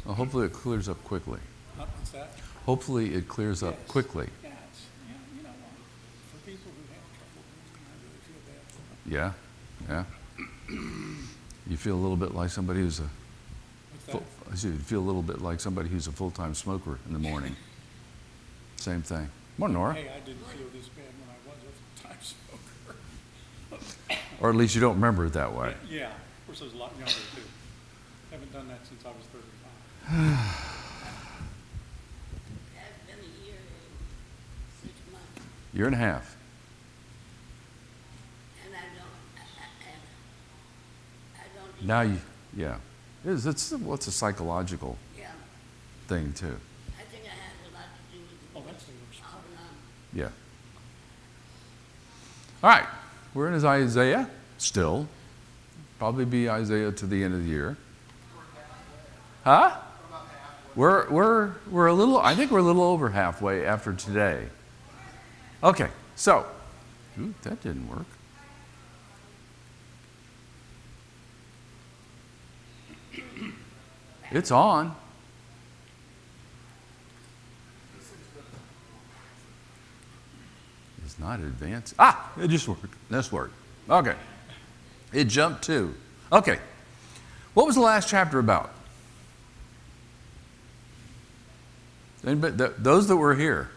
Well, hopefully it clears up quickly. What's that? Hopefully it clears up Yes. quickly. Yeah, you know, for people who have trouble breathing, I really feel bad for them. Yeah, yeah. You feel a little bit like somebody who's a What's that? I see, you feel a little bit like somebody who's a full-time smoker in the morning. Same thing. Morning, Nora. Hey, I didn't feel this bad when I was a full-time smoker. Or at least you don't remember it that way. Yeah, of course I was a lot younger too. Haven't done that since I was 35. That's been a year and 6 months, Year and a half. and I don't. Now you, yeah. It's a psychological Yeah, thing too. I think I had a lot to do with the Oh, that's the worst off part. and on. Yeah. All right. We're in Isaiah still. Probably be Isaiah to the end of the year. Huh? We're a little, I think we're a little over halfway after today. Okay, so, ooh, that didn't work. It's on. It's not advanced. Ah, it just worked. This worked. Okay. It jumped too. Okay. What was the last chapter about? Anybody, those that were here.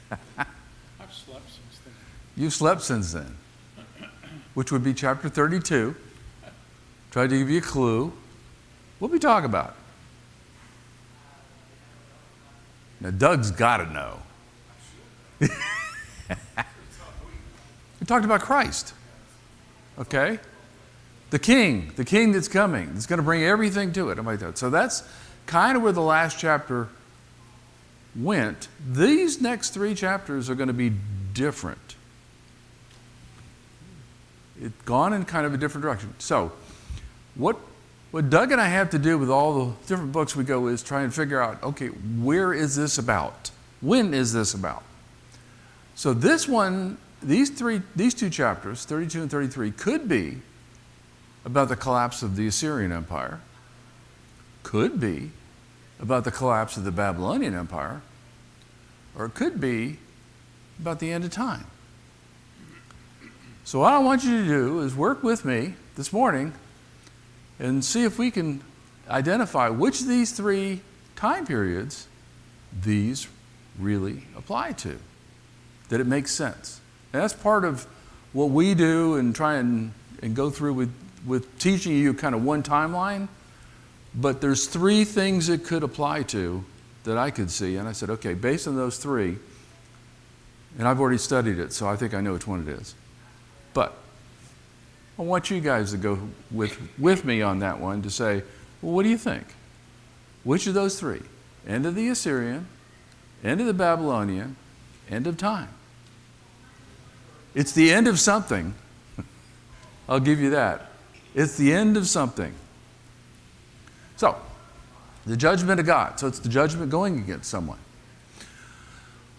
I've slept since then. You've slept since then, which would be chapter 32. Tried to give you a clue. What we talk about? Now, Doug's got to know. We talked about Christ. Okay? The king that's coming, that's going to bring everything to it. So that's kind of where the last chapter went. These next 3 chapters are going to be different. It's gone in kind of a different direction. So, what Doug and I have to do with all the different books we go is try and figure out, okay, where is this about? When is this about? So this one, these 2 chapters, 32 and 33, could be about the collapse of the Assyrian Empire, could be about the collapse of the Babylonian Empire, or it could be about the end of time. So what I want you to do is work with me this morning and see if we can identify which of these 3 time periods these really apply to, that it makes sense. And that's part of what we do and try and go through with teaching you kind of one timeline. But there's 3 things it could apply to that I could see. And I said, okay, based on those 3, and I've already studied it, so I think I know which one it is. But I want you guys to go with me on that one to say, well, what do you think? Which of those 3? End of the Assyrian, end of the Babylonian, end of time. It's the end of something. I'll give you that. It's the end of something. So, the judgment of God. So it's the judgment going against someone.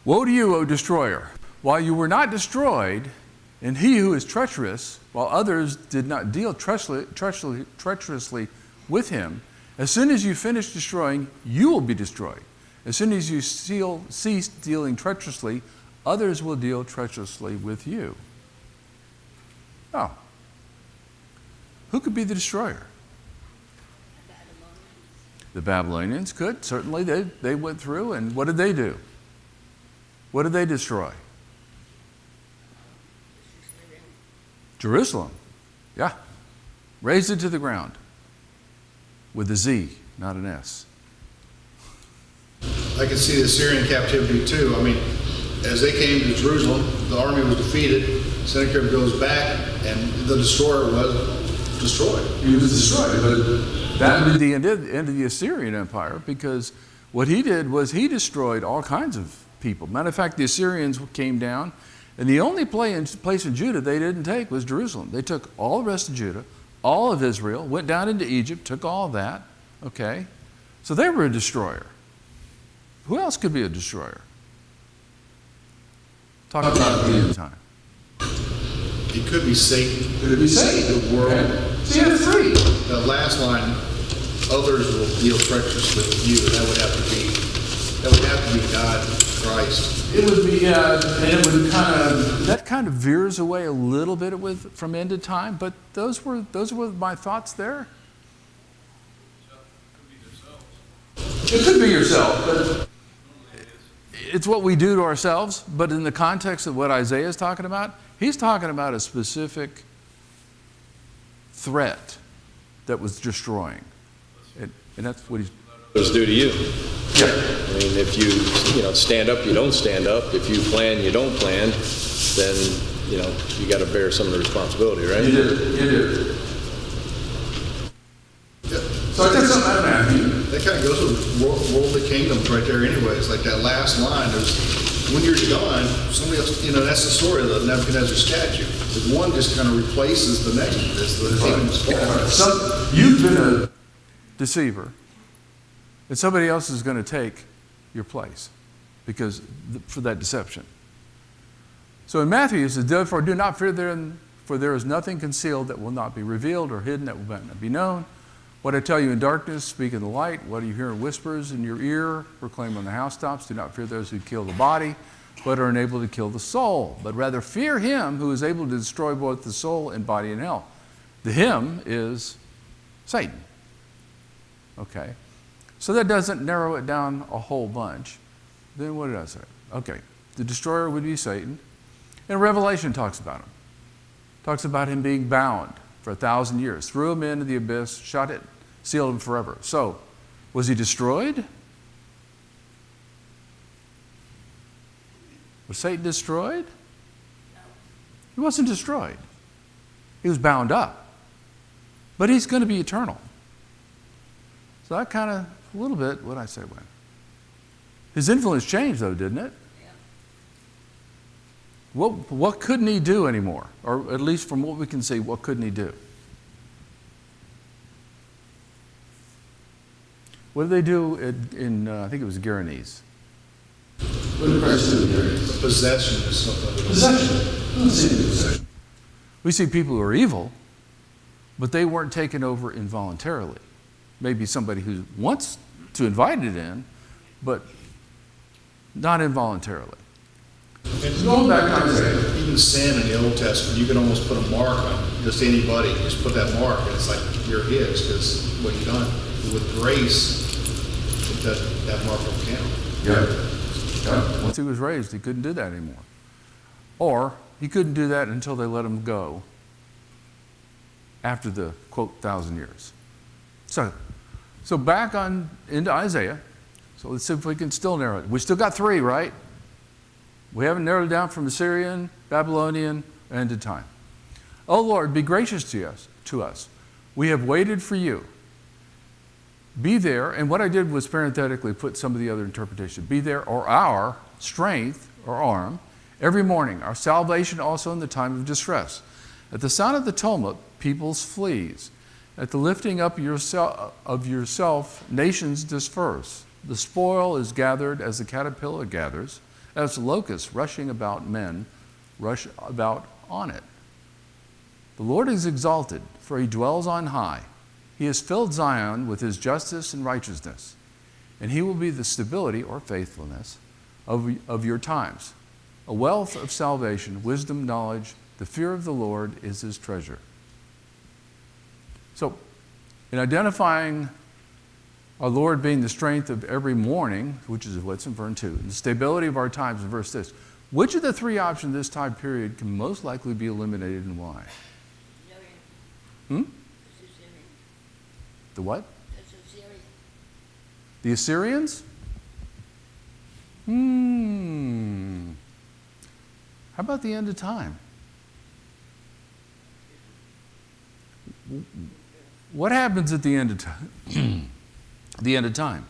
Woe to you, O destroyer! While you were not destroyed, and he who is treacherous, while others did not deal treacherously with him, as soon as you finish destroying, you will be destroyed. As soon as you cease dealing treacherously, others will deal treacherously with you. Oh. Who could be the destroyer? The Babylonians could. Certainly they went through, and what did they do? What did they destroy? Jerusalem. Yeah. Razed it to the ground. With a Z, not an S. I could see the Assyrian captivity too. I mean, as they came to Jerusalem, the army was defeated. Sennacherib goes back, and the destroyer was destroyed. He was destroyed, but that would be the end of the Assyrian Empire, because what he did was he destroyed all kinds of people. Matter of fact, the Assyrians came down, and the only place in Judah they didn't take was Jerusalem. They took all the rest of Judah, all of Israel, went down into Egypt, took all of that, okay? So they were a destroyer. Who else could be a destroyer? Talk about the end of time. It could be Satan. Could it be Satan? The world. Okay. See, that's 3. The last line, others will deal treacherously with you. That would have to be God, Christ. It would be, and it would that kind of veers away a little bit from end of time, but those were my thoughts there. It could be yourself, but it's what we do to ourselves. But in the context of what Isaiah is talking about, he's talking about a specific threat that was destroying. And that's what he's... Others do to you. Yeah. I mean, if you stand up, you don't stand up. If you plan, you don't plan, then, you got to bear some of the responsibility, right? You do. Yeah. So I think something out of Matthew. That kind of goes with worldly kingdoms right there anyways. Like that last line is, when you're gone, somebody else, that's the story of the Nebuchadnezzar statue. The one just kind of replaces the next one as the kingdoms fall. You've been a deceiver, and somebody else is going to take your place for that deception. So in Matthew, it says, therefore do not fear them, for there is nothing concealed that will not be revealed, or hidden that will not be known. What I tell you in darkness, speak in the light. What you hear in whispers in your ear, proclaim on the housetops. Do not fear those who kill the body, but are unable to kill the soul. But rather fear him who is able to destroy both the soul and body in hell. The him is Satan. Okay. So that doesn't narrow it down a whole bunch. Then what did I say? Okay. The destroyer would be Satan. And Revelation talks about him. Talks about him being bound for 1,000 years. Threw him into the abyss, shut it, sealed him forever. So, was he destroyed? Was Satan destroyed? No. He wasn't destroyed. He was bound up. But he's going to be eternal. So that kind of, a little bit, what did I say when? His influence changed though, didn't it? Yeah. What couldn't he do anymore? Or at least from what we can see, what couldn't he do? What did they do in I think it was Gerasenes? What did Christ do in Gerasenes? Possession is something. Possession. We see people who are evil, but they weren't taken over involuntarily. Maybe somebody who wants to invite it in, but not involuntarily. And Going back to Isaiah. even sin in the Old Testament, you can almost put a mark on just anybody. Just put that mark, and it's like you're his because what you've done. With grace, that mark will count. Yeah. Once he was raised, he couldn't do that anymore. Or he couldn't do that until they let him go after the, quote, 1,000 years. So back on into Isaiah. So let's see if we can still narrow it. We still got 3, right? We haven't narrowed it down from Assyrian, Babylonian, end of time. Oh Lord, be gracious to us. We have waited for you. Be there, and what I did was parenthetically put some of the other interpretation. Be there, or our strength or arm, every morning, our salvation also in the time of distress. At the sound of the tumult, peoples flees. At the lifting up of yourself, nations disperse. The spoil is gathered as the caterpillar gathers, as locusts rushing about men rush about on it. The Lord is exalted, for he dwells on high. He has filled Zion with his justice and righteousness, and he will be the stability or faithfulness of your times. A wealth of salvation, wisdom, knowledge, the fear of the Lord is his treasure. So, in identifying our Lord being the strength of every morning, which is what's in verse 2, and the stability of our times in verse 6, which of the 3 options this time period can most likely be eliminated and why? Syrian. Hmm? This is Syrian. The what? This is Syrian. The Assyrians? How about the end of time? What happens at the end of time? The end of time.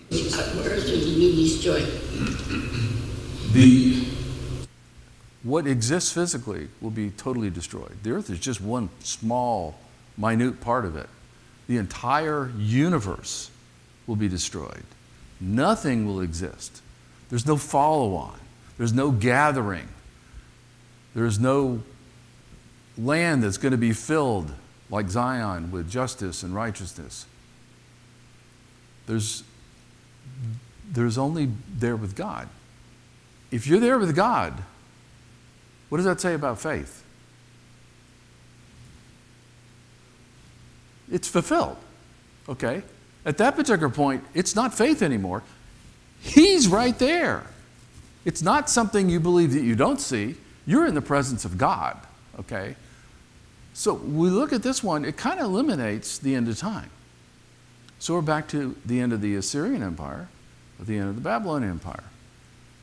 Where is it to be destroyed? What exists physically will be totally destroyed. The earth is just one small, minute part of it. The entire universe will be destroyed. Nothing will exist. There's no follow-on. There's no gathering. There's no land that's going to be filled like Zion with justice and righteousness. There's only there with God. If you're there with God, what does that say about faith? It's fulfilled, okay? At that particular point, it's not faith anymore. He's right there. It's not something you believe that you don't see. You're in the presence of God, okay? So we look at this one, it kind of eliminates the end of time. So we're back to the end of the Assyrian Empire, or the end of the Babylonian Empire.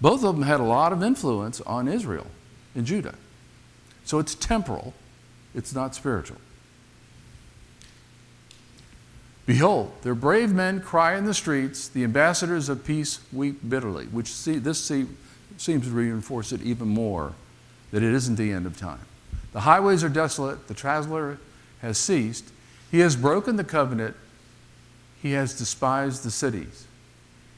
Both of them had a lot of influence on Israel and Judah. So it's temporal, it's not spiritual. Behold, their brave men cry in the streets, the ambassadors of peace weep bitterly, which seems to reinforce it even more, that it isn't the end of time. The highways are desolate, the traveler has ceased, he has broken the covenant, he has despised the cities.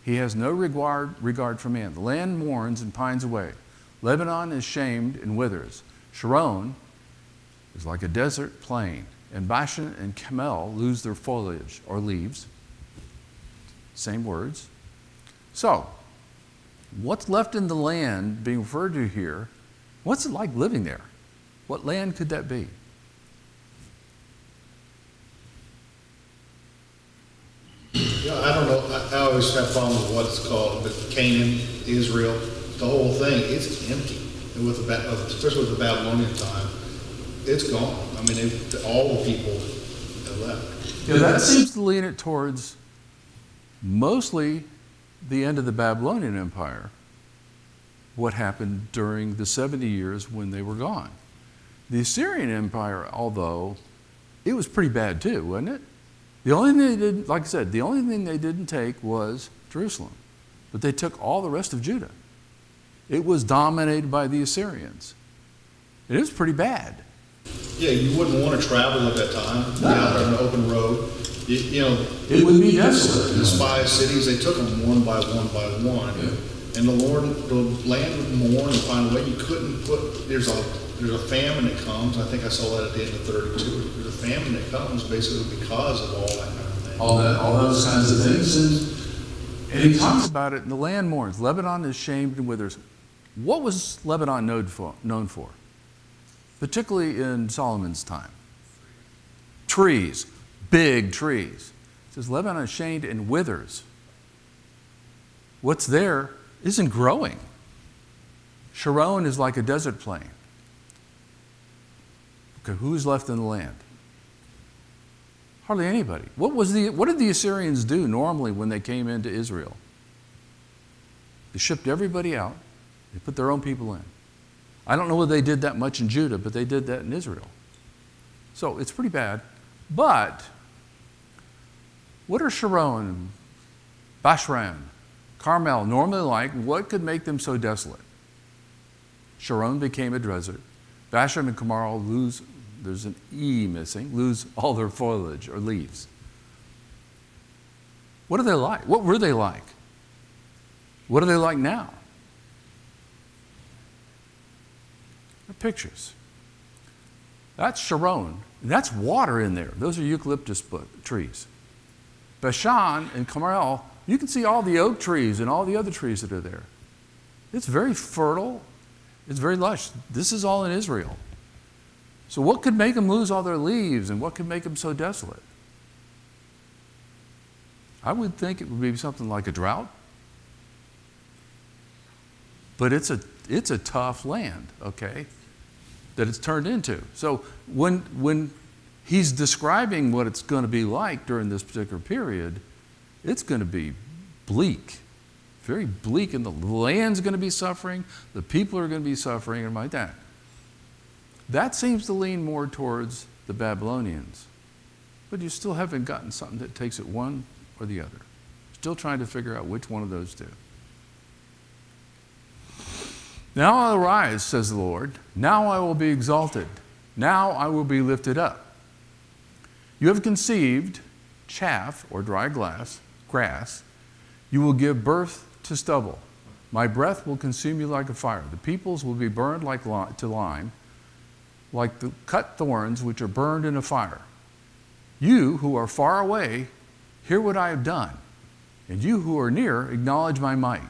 He has no regard for man. The land mourns and pines away. Lebanon is shamed and withers. Sharon is like a desert plain. And Bashan and Carmel lose their foliage or leaves. Same words. So, what's left in the land being referred to here? What's it like living there? What land could that be? Yeah, I don't know, I always have problems with what's called, but Canaan, Israel, the whole thing, it's empty. And with especially with the Babylonian time, it's gone. I mean, all the people have left. Yeah, that seems to lean it towards mostly the end of the Babylonian Empire, what happened during the 70 years when they were gone. The Assyrian Empire, although it was pretty bad too, wasn't it? The only thing they didn't, like I said, the only thing they didn't take was Jerusalem. But they took all the rest of Judah. It was dominated by the Assyrians. It was pretty bad. Yeah, you wouldn't want to travel at that time, out on an open road. You know, It would be desolate. the spies cities, they took them one by one by one. Yeah. And the land would mourn and find a way. You couldn't put, there's a famine that comes. I think I saw that at the end of 32. There's a famine that comes basically because of all that kind of thing. All those kinds of things. And he talks about it, and the land mourns. Lebanon is shamed and withers. What was Lebanon known for? Particularly in Solomon's time. Trees, big trees. It says Lebanon is shamed and withers. What's there isn't growing. Sharon is like a desert plain. Okay, who's left in the land? Hardly anybody. What did the Assyrians do normally when they came into Israel? They shipped everybody out. They put their own people in. I don't know whether they did that much in Judah, but they did that in Israel. So it's pretty bad. But what are Sharon, Bashran, Carmel normally like? What could make them so desolate? Sharon became a desert. Bashan and Carmel lose, there's an E missing, lose all their foliage or leaves. What are they like? What were they like? What are they like now? The pictures. That's Sharon. That's water in there. Those are eucalyptus trees. Bashan and Carmel, you can see all the oak trees and all the other trees that are there. It's very fertile. It's very lush. This is all in Israel. So what could make them lose all their leaves, and what could make them so desolate? I would think it would be something like a drought. But it's a tough land, okay, that it's turned into. So when he's describing what it's going to be like during this particular period, it's going to be bleak, very bleak, and the land's going to be suffering, the people are going to be suffering, and like that. That seems to lean more towards the Babylonians. But you still haven't gotten something that takes it one or the other. Still trying to figure out which one of those two. Now I'll arise, says the Lord. Now I will be exalted. Now I will be lifted up. You have conceived chaff or dry grass. You will give birth to stubble. My breath will consume you like a fire. The peoples will be burned to lime, like the cut thorns which are burned in a fire. You who are far away, hear what I have done. And you who are near, acknowledge my might.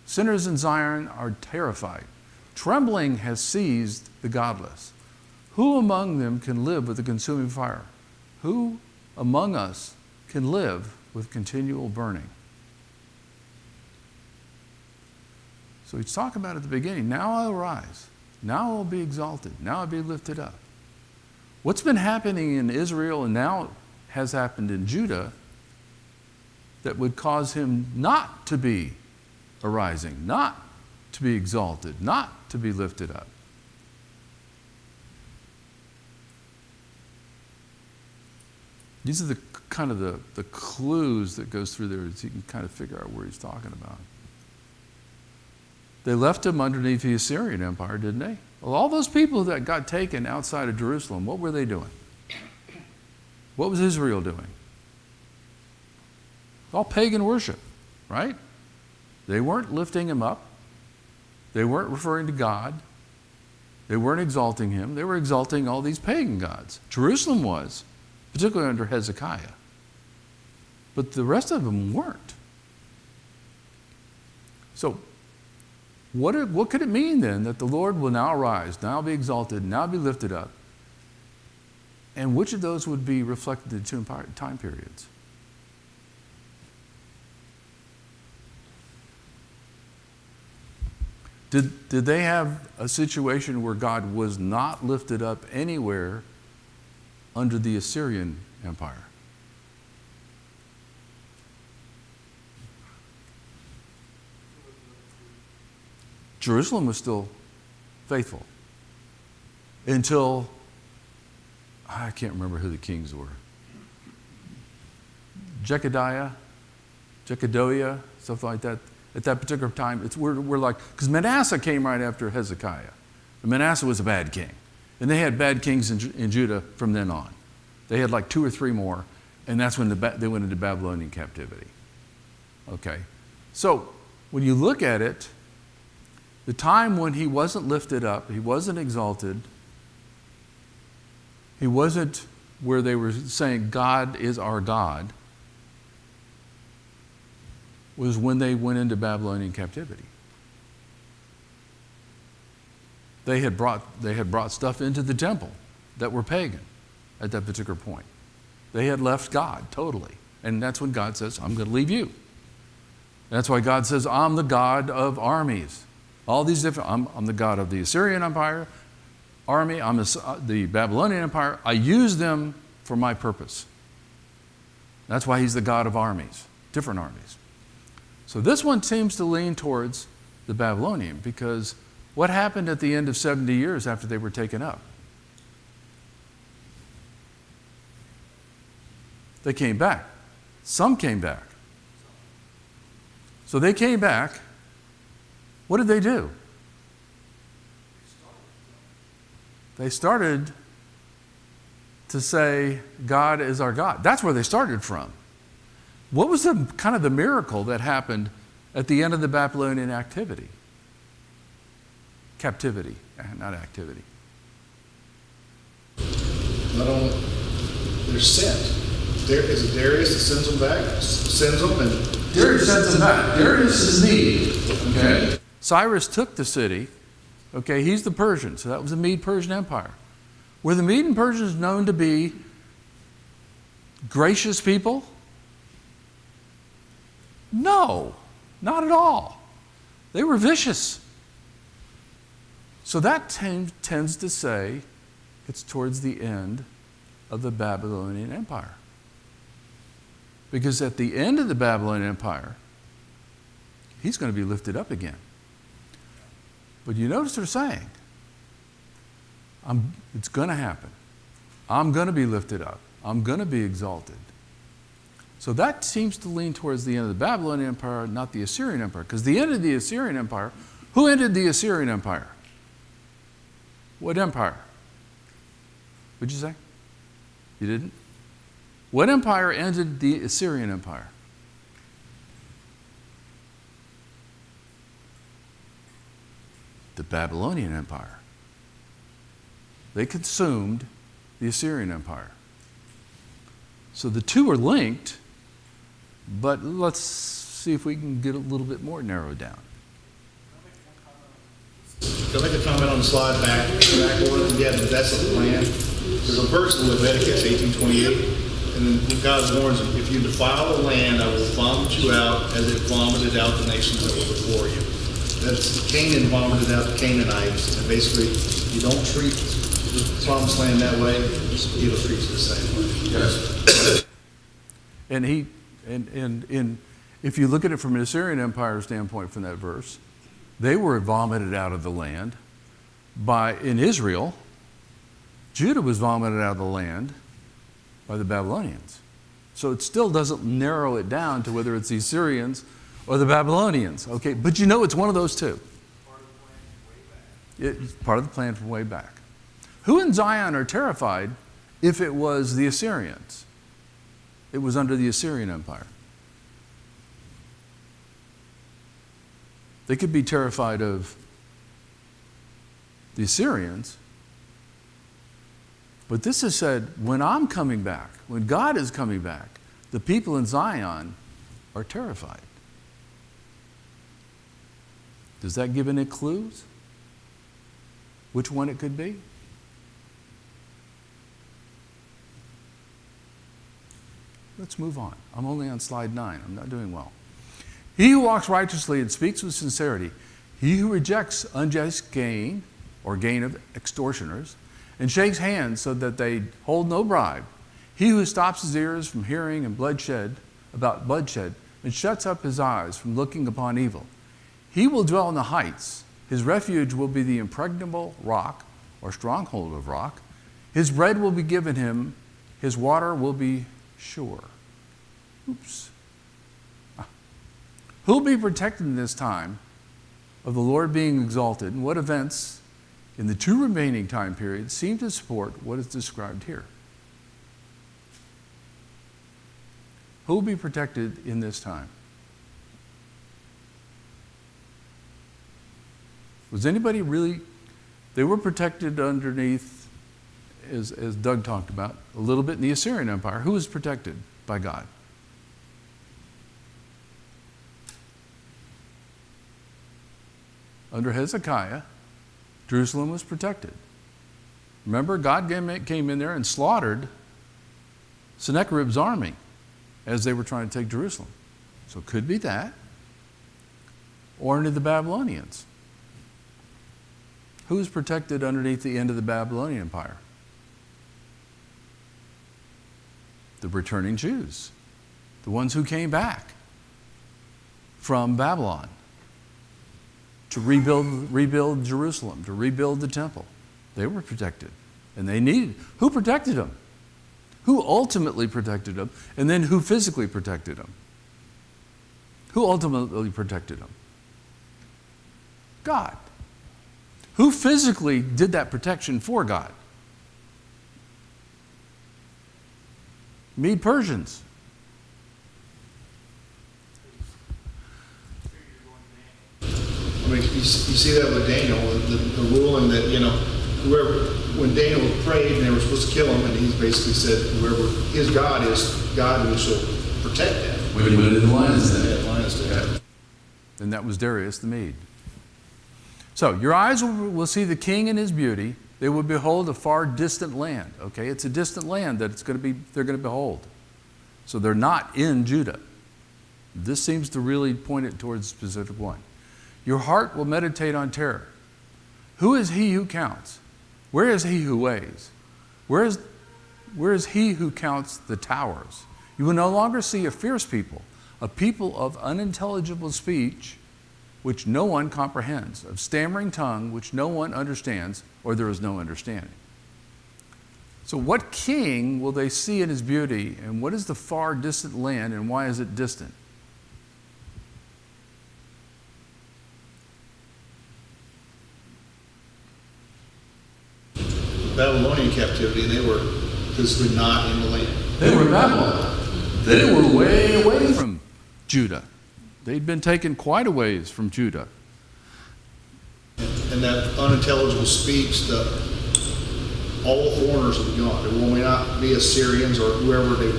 Sinners in Zion are terrified. Trembling has seized the godless. Who among them can live with the consuming fire? Who among us can live with continual burning? So he's talking about at the beginning, now I'll rise. Now I'll be exalted. Now I'll be lifted up. What's been happening in Israel and now has happened in Judah that would cause him not to be arising, not to be exalted, not to be lifted up? These are the kind of the clues that goes through there so you can kind of figure out where he's talking about. They left him underneath the Assyrian Empire, didn't they? Well, all those people that got taken outside of Jerusalem, what were they doing? What was Israel doing? All pagan worship, right? They weren't lifting him up. They weren't referring to God. They weren't exalting him. They were exalting all these pagan gods. Jerusalem was, particularly under Hezekiah. But the rest of them weren't. So, what could it mean then that the Lord will now arise, now be exalted, now be lifted up? And which of those would be reflected in two time periods? Did they have a situation where God was not lifted up anywhere under the Assyrian Empire? Jerusalem was still faithful until, I can't remember who the kings were. Jecodiah, stuff like that. At that particular time, we're like, because Manasseh came right after Hezekiah. And Manasseh was a bad king. And they had bad kings in Judah from then on. They had like 2 or 3 more, and that's when they went into Babylonian captivity. Okay, so when you look at it, the time when he wasn't lifted up, he wasn't exalted, he wasn't where they were saying God is our God, was when they went into Babylonian captivity. They had brought stuff into the temple that were pagan at that particular point. They had left God totally. And that's when God says, I'm going to leave you. That's why God says, I'm the God of armies. All these different, I'm the God of the Assyrian Empire, army, I'm the Babylonian Empire. I use them for my purpose. That's why he's the God of armies, different armies. So this one seems to lean towards the Babylonian, because what happened at the end of 70 years after they were taken up? They came back. Some came back. So they came back. What did they do? They started to say, God is our God. That's where they started from. What was the kind of the miracle that happened at the end of the Babylonian captivity, not activity? Not only, they're sent. Is it Darius that sends them back? Sends them and... Darius sends them back. Darius is need. Okay. Cyrus took the city. Okay, he's the Persian, so that was the Mede-Persian Empire. Were the Mede and Persians known to be gracious people? No, not at all. They were vicious. So that tends to say it's towards the end of the Babylonian Empire. Because at the end of the Babylonian Empire, he's going to be lifted up again. But you notice they're saying, it's going to happen. I'm going to be lifted up. I'm going to be exalted. So that seems to lean towards the end of the Babylonian Empire, not the Assyrian Empire. Because the end of the Assyrian Empire, who ended the Assyrian Empire? What empire? What'd you say? You didn't? What empire ended the Assyrian Empire? The Babylonian Empire. They consumed the Assyrian Empire. So the two are linked, but let's see if we can get a little bit more narrowed down. Can I make a comment on the slide back one? Yeah, that's the plan. There's a verse in Leviticus 18:28, and then God warns them, if you defile the land, I will vomit you out as it vomited out the nations that were before you. That's Canaan vomited out the Canaanites, and basically, you don't treat the promised land that way, it'll treat you the same way. Yes. And if you look at it from an Assyrian Empire standpoint from that verse, they were vomited out of the land in Israel. Judah was vomited out of the land by the Babylonians. So it still doesn't narrow it down to whether it's the Assyrians or the Babylonians. Okay, but you know it's one of those two. It's part of the plan from way back. Who in Zion are terrified if it was the Assyrians? It was under the Assyrian Empire. They could be terrified of the Assyrians, but this is said, when I'm coming back, when God is coming back, the people in Zion are terrified. Does that give any clues? Which one it could be? Let's move on. I'm only on slide 9. I'm not doing well. He who walks righteously and speaks with sincerity, he who rejects unjust gain or gain of extortioners, and shakes hands so that they hold no bribe, he who stops his ears from hearing about bloodshed, and shuts up his eyes from looking upon evil, he will dwell in the heights. His refuge will be the impregnable rock or stronghold of rock. His bread will be given him. His water will be sure. Oops. Who will be protected in this time of the Lord being exalted, and what events in the two remaining time periods seem to support what is described here? Who will be protected in this time? Was anybody really? They were protected underneath, as Doug talked about, a little bit in the Assyrian Empire. Who was protected by God? Under Hezekiah, Jerusalem was protected. Remember, God came in there and slaughtered Sennacherib's army as they were trying to take Jerusalem. So it could be that. Or under the Babylonians. Who was protected underneath the end of the Babylonian Empire? The returning Jews. The ones who came back from Babylon to rebuild Jerusalem, to rebuild the temple. They were protected. And they needed. Who protected them? Who ultimately protected them? And then who physically protected them? Who ultimately protected them? God. Who physically did that protection for God? Mede-Persians. I mean, you see that with Daniel, the ruling that, when Daniel prayed and they were supposed to kill him, and he basically said, whoever his God is, God who shall protect them. When he went in the lion's den. Yeah, lion's den. And that was Darius the Mede. So, your eyes will see the king in his beauty. They will behold a far distant land. Okay, it's a distant land that they're going to behold. So they're not in Judah. This seems to really point it towards a specific one. Your heart will meditate on terror. Who is he who counts? Where is he who weighs? Where is he who counts the towers? You will no longer see a fierce people, a people of unintelligible speech, which no one comprehends, of stammering tongue, which no one understands, or there is no understanding. So what king will they see in his beauty, and what is the far distant land, and why is it distant? Babylonian captivity, and they were physically not in the land. They were in Babylon. They were way away from Judah. They'd been taken quite a ways from Judah. And that unintelligible speech, all foreigners will be gone. There will not be Assyrians or whoever they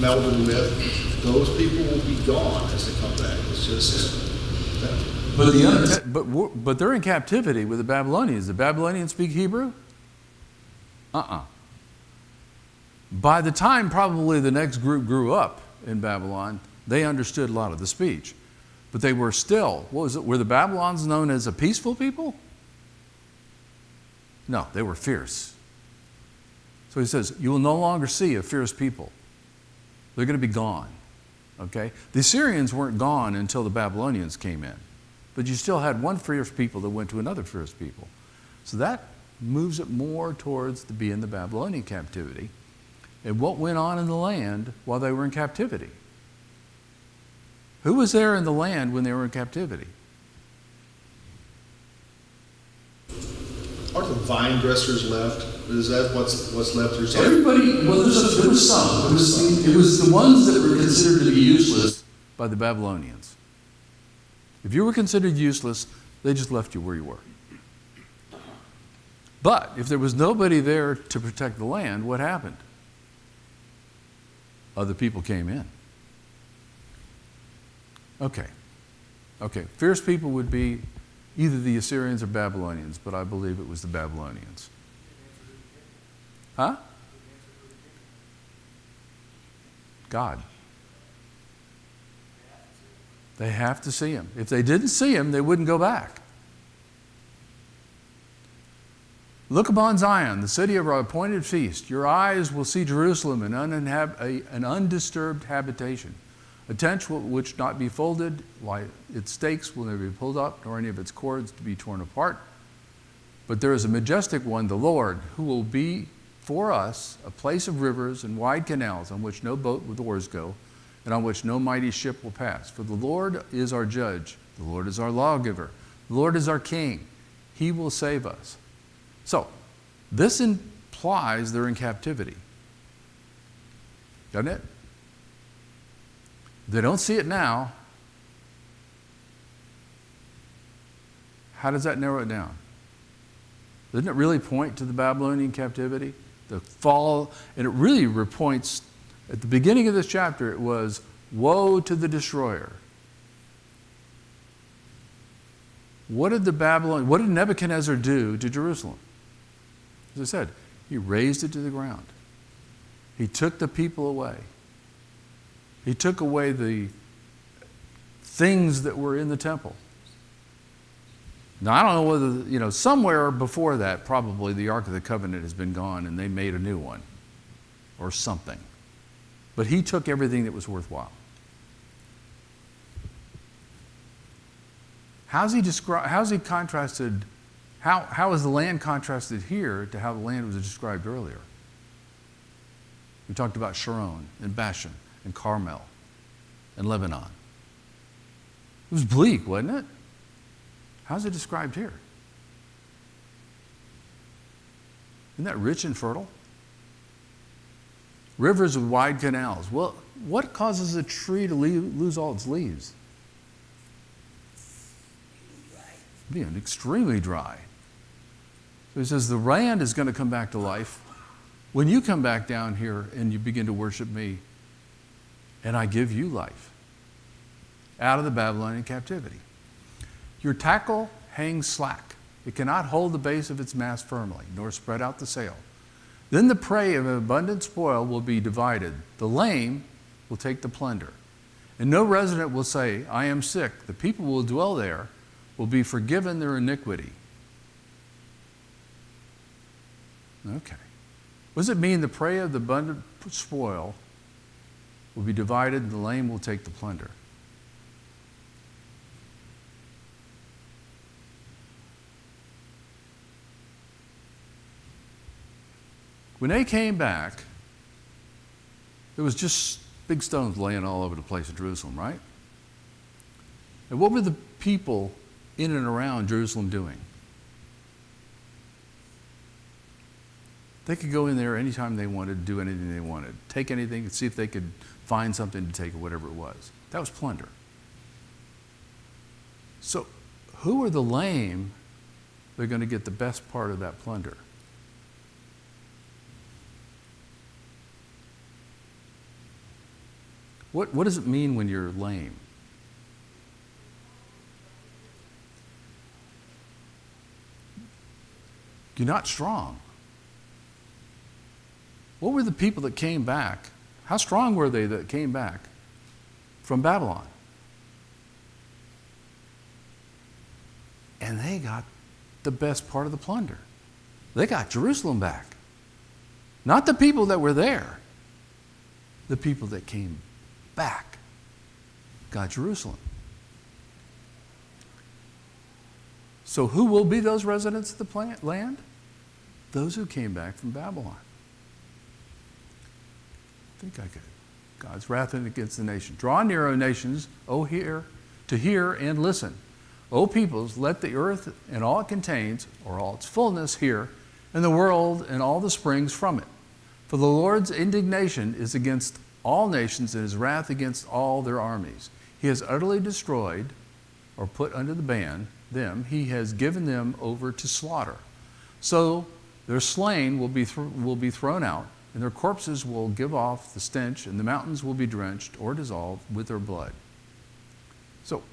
melded with, those people will be gone as they come back. It's just, But they're in captivity with the Babylonians. The Babylonians speak Hebrew? By the time probably the next group grew up in Babylon, they understood a lot of the speech. But they were still, were the Babylons known as a peaceful people? No, they were fierce. So he says, you will no longer see a fierce people. They're going to be gone. Okay? The Assyrians weren't gone until the Babylonians came in. But you still had one fierce people that went to another fierce people. So that moves it more towards being the Babylonian captivity and what went on in the land while they were in captivity. Who was there in the land when they were in captivity? aren't the vine dressers left? Is that what's left or something? Everybody, well, there was some. It was the ones that were considered to be useless by the Babylonians. If you were considered useless, they just left you where you were. But if there was nobody there to protect the land, what happened? Other people came in. Okay. Fierce people would be either the Assyrians or Babylonians, but I believe it was the Babylonians. Huh? God. They have to see him. If they didn't see him, they wouldn't go back. Look upon Zion, the city of our appointed feast. Your eyes will see Jerusalem, an undisturbed habitation. A tent which not be folded, like its stakes will never be pulled up, nor any of its cords to be torn apart. But there is a majestic one, the Lord, who will be for us a place of rivers and wide canals on which no boat with oars go, and on which no mighty ship will pass. For the Lord is our judge, the Lord is our lawgiver, the Lord is our king. He will save us. So, this implies they're in captivity. Doesn't it? They don't see it now. How does that narrow it down? Doesn't it really point to the Babylonian captivity? The fall, and it really points, at the beginning of this chapter, it was, woe to the destroyer. What did Nebuchadnezzar do to Jerusalem? As I said, he razed it to the ground. He took the people away. He took away the things that were in the temple. Now, I don't know whether, somewhere before that, probably the Ark of the Covenant has been gone and they made a new one or something. But he took everything that was worthwhile. How is the land contrasted here to how the land was described earlier? We talked about Sharon and Bashan and Carmel and Lebanon. It was bleak, wasn't it? How's it described here? Isn't that rich and fertile? Rivers with wide canals. Well, what causes a tree to lose all its leaves? Being extremely dry. So he says the land is going to come back to life when you come back down here and you begin to worship me, and I give you life out of the Babylonian captivity. Your tackle hangs slack. It cannot hold the base of its mast firmly, nor spread out the sail. Then the prey of abundant spoil will be divided. The lame will take the plunder. And no resident will say, I am sick. The people who will dwell there will be forgiven their iniquity. Okay. What does it mean the prey of the abundant spoil will be divided and the lame will take the plunder? When they came back, there was just big stones laying all over the place in Jerusalem, right? And what were the people in and around Jerusalem doing? They could go in there anytime they wanted, do anything they wanted, take anything, see if they could find something to take or whatever it was. That was plunder. So who are the lame that are going to get the best part of that plunder? What does it mean when you're lame? You're not strong. What were the people that came back? How strong were they that came back from Babylon? And they got the best part of the plunder. They got Jerusalem back. Not the people that were there. The people that came back got Jerusalem. So who will be those residents of the land? Those who came back from Babylon. I think I could. God's wrath against the nation. Draw near, O nations, to hear and listen. O peoples, let the earth and all it contains, or all its fullness, hear, and the world and all the springs from it. For the Lord's indignation is against all nations, and his wrath against all their armies. He has utterly destroyed, or put under the ban, them. He has given them over to slaughter. So their slain will be thrown out, and their corpses will give off the stench, and the mountains will be drenched or dissolved with their blood. So,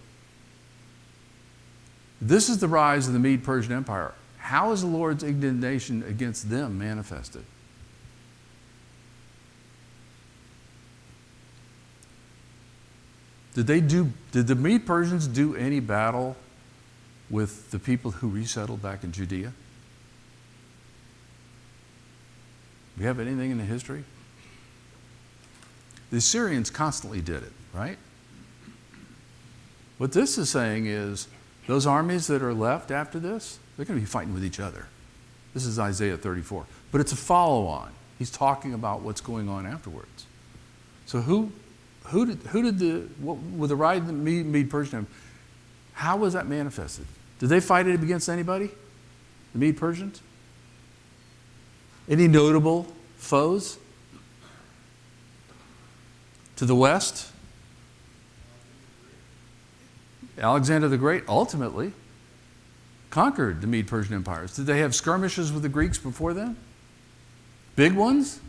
this is the rise of the Mede-Persian Empire. How is the Lord's indignation against them manifested? Did the Mede-Persians do any battle with the people who resettled back in Judea? Do we have anything in the history? The Assyrians constantly did it, right? What this is saying is those armies that are left after this, they're going to be fighting with each other. This is Isaiah 34. But it's a follow-on. He's talking about what's going on afterwards. So with the rise of the Mede-Persian, how was that manifested? Did they fight it against anybody? The Mede-Persians? Any notable foes? To the west? Alexander the Great ultimately conquered the Mede-Persian empires. Did they have skirmishes with the Greeks before then? Big ones?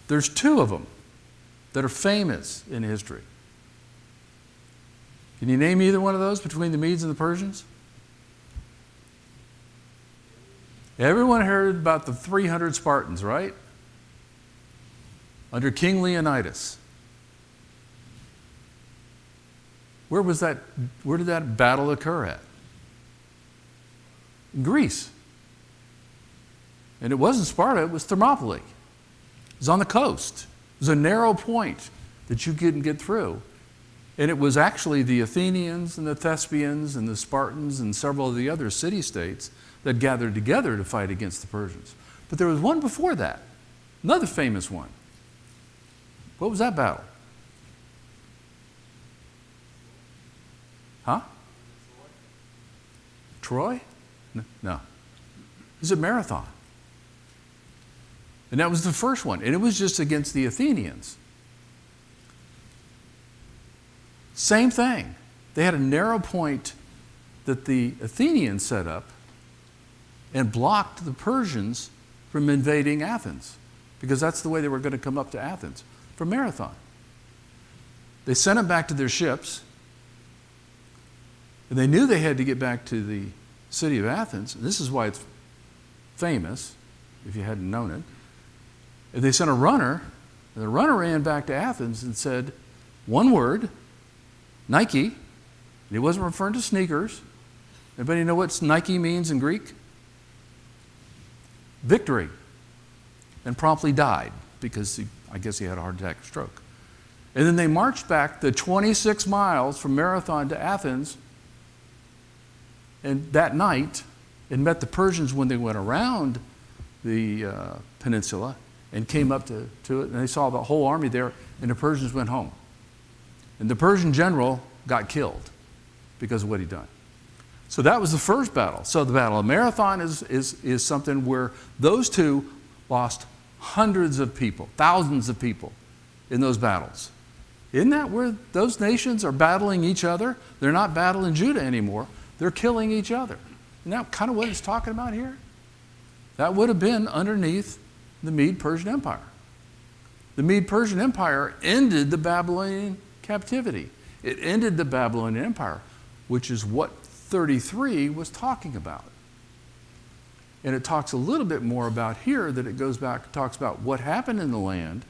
There's two of them that are famous in history. Can you name either one of those between the Medes and the Persians? Everyone heard about the 300 Spartans, right? Under King Leonidas. Where did that battle occur at? In Greece. And it wasn't Sparta, it was Thermopylae. It was on the coast. It was a narrow point that you couldn't get through. And it was actually the Athenians and the Thespians and the Spartans and several of the other city-states that gathered together to fight against the Persians. But there was one before that, another famous one. What was that battle? Huh? Troy? No. It was at Marathon. And that was the first one. And it was just against the Athenians. Same thing. They had a narrow point that the Athenians set up and blocked the Persians from invading Athens, because that's the way they were going to come up to Athens, from Marathon. They sent them back to their ships, and they knew they had to get back to the city of Athens. And this is why it's famous, if you hadn't known it. And they sent a runner, and the runner ran back to Athens and said one word, Nike. And he wasn't referring to sneakers. Anybody know what Nike means in Greek? Victory. And promptly died because I guess he had a heart attack or stroke. And then they marched back the 26 miles from Marathon to Athens, and that night, and met the Persians when they went around the peninsula and came up to it, and they saw the whole army there, and the Persians went home. And the Persian general got killed because of what he'd done. So that was the first battle. So the Battle of Marathon is something where those two lost hundreds of people, thousands of people in those battles. Isn't that where those nations are battling each other? They're not battling Judah anymore. They're killing each other. Isn't that kind of what it's talking about here? That would have been underneath the Mede-Persian Empire. The Mede-Persian Empire ended the Babylonian captivity. It ended the Babylonian Empire, which is what 33 was talking about. And it talks a little bit more about here that it goes back, talks about what happened in the land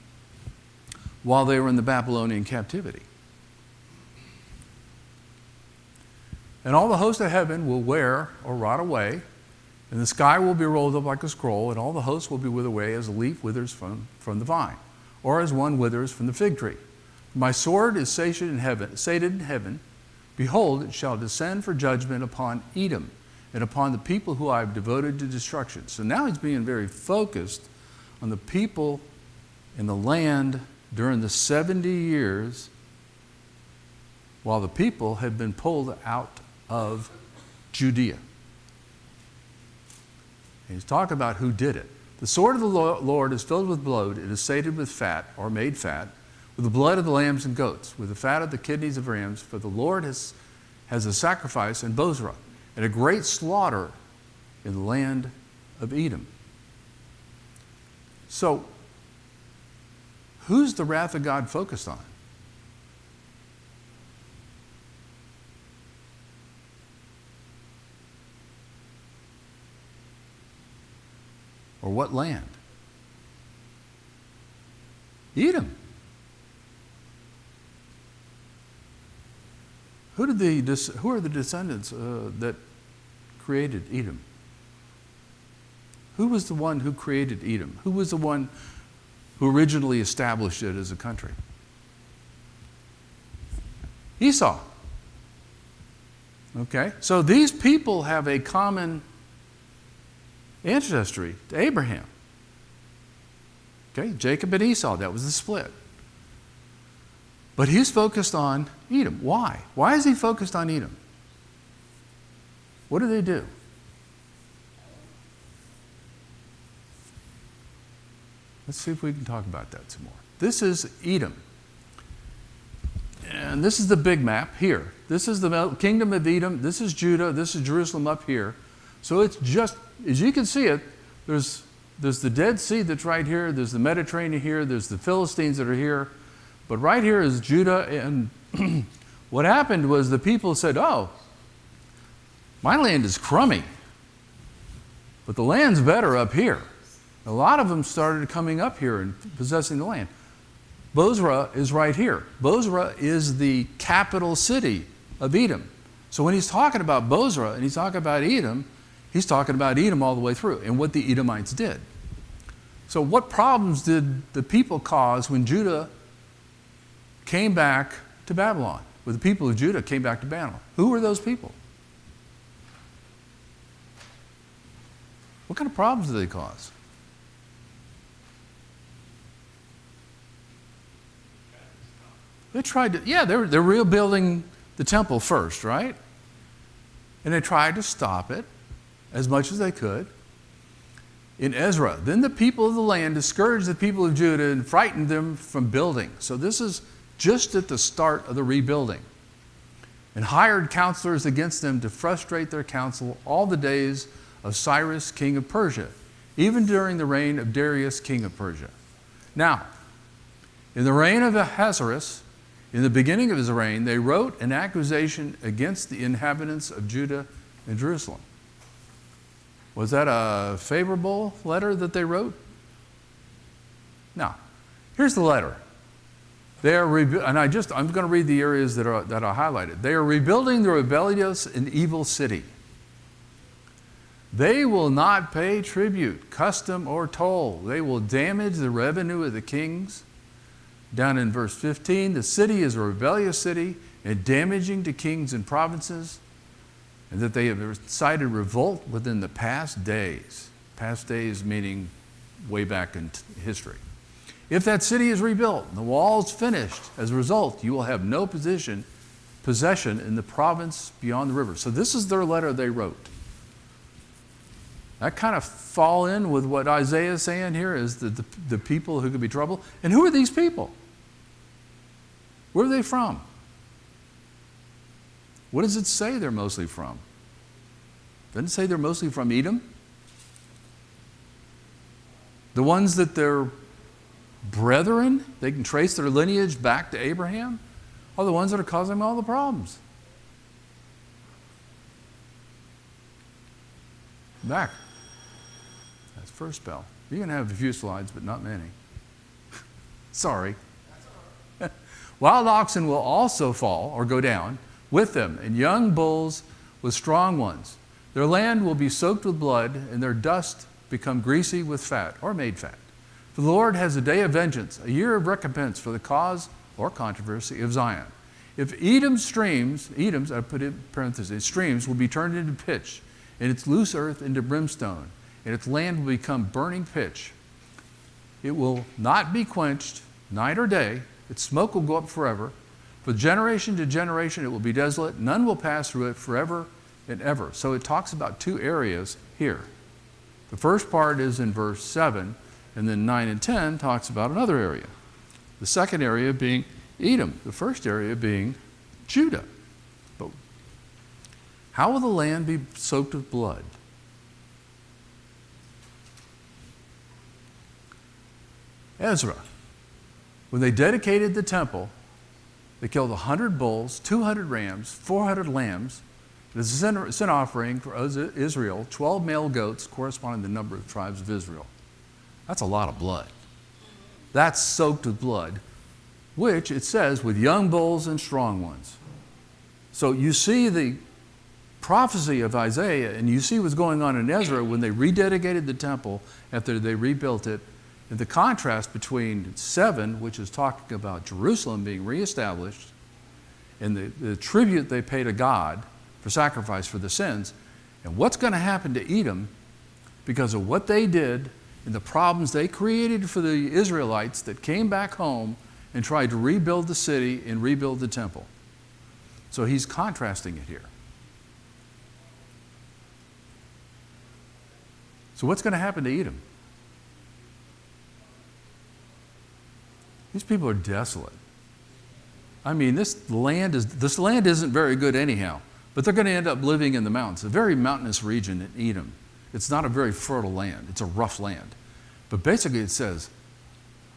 while they were in the Babylonian captivity. And all the hosts of heaven will wear or rot away, and the sky will be rolled up like a scroll, and all the hosts will be withered away as a leaf withers from the vine, or as one withers from the fig tree. My sword is sated in heaven. Behold, it shall descend for judgment upon Edom, and upon the people who I have devoted to destruction. So now he's being very focused on the people in the land during the 70 years while the people had been pulled out of Judea. And he's talking about who did it. The sword of the Lord is filled with blood. It is sated with fat, or made fat, with the blood of the lambs and goats, with the fat of the kidneys of rams. For the Lord has a sacrifice in Bozrah, and a great slaughter in the land of Edom. So, who's the wrath of God focused on? Or what land? Edom. Who are the descendants that created Edom? Who was the one who created Edom? Who was the one who originally established it as a country? Esau. Okay, so these people have a common ancestry to Abraham. Okay, Jacob and Esau, that was the split. But he's focused on Edom. Why? Why is he focused on Edom? What do they do? Let's see if we can talk about that some more. This is Edom. And this is the big map here. This is the kingdom of Edom. This is Judah. This is Jerusalem up here. So it's just, as you can see it, there's the Dead Sea that's right here. There's the Mediterranean here. There's the Philistines that are here. But right here is Judah. And what happened was the people said, oh, my land is crummy, but the land's better up here. A lot of them started coming up here and possessing the land. Bozrah is right here. Bozrah is the capital city of Edom. So when he's talking about Bozrah and he's talking about Edom, he's talking about Edom all the way through and what the Edomites did. So what problems did the people cause when Judah came back to Babylon? When the people of Judah came back to Babylon? Who were those people? What kind of problems did they cause? They tried to, they're rebuilding the temple first, right? And they tried to stop it as much as they could. In Ezra, then the people of the land discouraged the people of Judah and frightened them from building. So this is just at the start of the rebuilding. And hired counselors against them to frustrate their counsel all the days of Cyrus, king of Persia, even during the reign of Darius, king of Persia. Now, in the reign of Ahasuerus, in the beginning of his reign, they wrote an accusation against the inhabitants of Judah and Jerusalem. Was that a favorable letter that they wrote? No. Here's the letter. They are I'm going to read the areas that are highlighted. They are rebuilding the rebellious and evil city. They will not pay tribute, custom, or toll. They will damage the revenue of the kings. Down in verse 15, the city is a rebellious city and damaging to kings and provinces, and that they have incited revolt within the past days. Past days meaning way back in history. If that city is rebuilt and the walls finished, as a result, you will have no possession in the province beyond the river. So this is their letter they wrote. That kind of fall in with what Isaiah is saying here is the people who could be troubled. And who are these people? Where are they from? What does it say they're mostly from? Doesn't it say they're mostly from Edom? The ones that they're brethren, they can trace their lineage back to Abraham, are the ones that are causing them all the problems. Back. That's first spell. You can have a few slides, but not many. Sorry. Wild oxen will also fall or go down with them, and young bulls with strong ones. Their land will be soaked with blood, and their dust become greasy with fat or made fat. For the Lord has a day of vengeance, a year of recompense for the cause or controversy of Zion. If Edom's streams, I put in parentheses, streams will be turned into pitch, and its loose earth into brimstone, and its land will become burning pitch. It will not be quenched night or day. Its smoke will go up forever. For generation to generation it will be desolate. None will pass through it forever and ever. So it talks about two areas here. The first part is in verse 7, and then 9 and 10 talks about another area. The second area being Edom. The first area being Judah. But how will the land be soaked with blood? Ezra. When they dedicated the temple, they killed 100 bulls, 200 rams, 400 lambs. As a sin offering for Israel, 12 male goats corresponding to the number of tribes of Israel. That's a lot of blood. That's soaked with blood, which it says with young bulls and strong ones. So you see the prophecy of Isaiah, and you see what's going on in Ezra when they rededicated the temple after they rebuilt it. And the contrast between 7, which is talking about Jerusalem being reestablished, and the tribute they pay to God for sacrifice for the sins, and what's going to happen to Edom because of what they did and the problems they created for the Israelites that came back home and tried to rebuild the city and rebuild the temple. So he's contrasting it here. So what's going to happen to Edom? These people are desolate. I mean, this land isn't very good anyhow, but they're going to end up living in the mountains, a very mountainous region in Edom. It's not a very fertile land. It's a rough land. But basically it says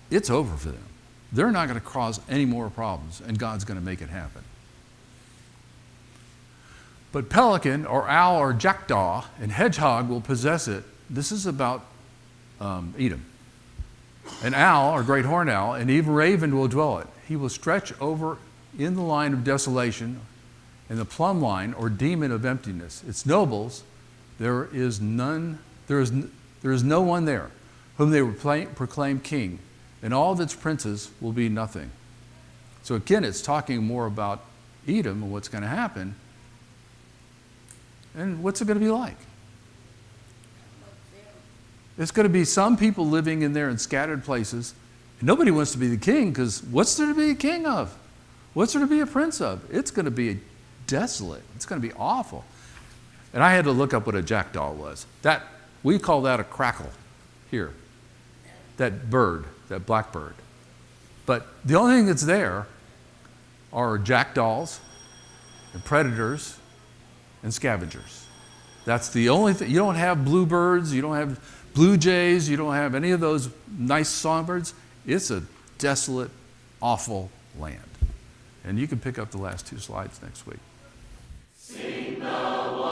it's over for them. They're not going to cause any more problems, and God's going to make it happen. But pelican or owl or jackdaw and hedgehog will possess it. This is about Edom. An owl, or great horned owl, and even raven will dwell it. He will stretch over in the line of desolation, in the plumb line, or demon of emptiness. Its nobles, there is no one there, whom they will proclaim king, and all of its princes will be nothing. So again, it's talking more about Edom and what's going to happen, and what's it going to be like? It's going to be some people living in there in scattered places. And nobody wants to be the king, because what's there to be a king of? What's there to be a prince of? It's going to be desolate. It's going to be awful. And I had to look up what a jackdaw was. We call that a crackle here. That bird, that blackbird. But the only thing that's there are jackdaws and predators and scavengers. That's the only thing. You don't have bluebirds, you don't have blue jays, you don't have any of those nice songbirds. It's a desolate, awful land. And you can pick up the last 2 slides next week.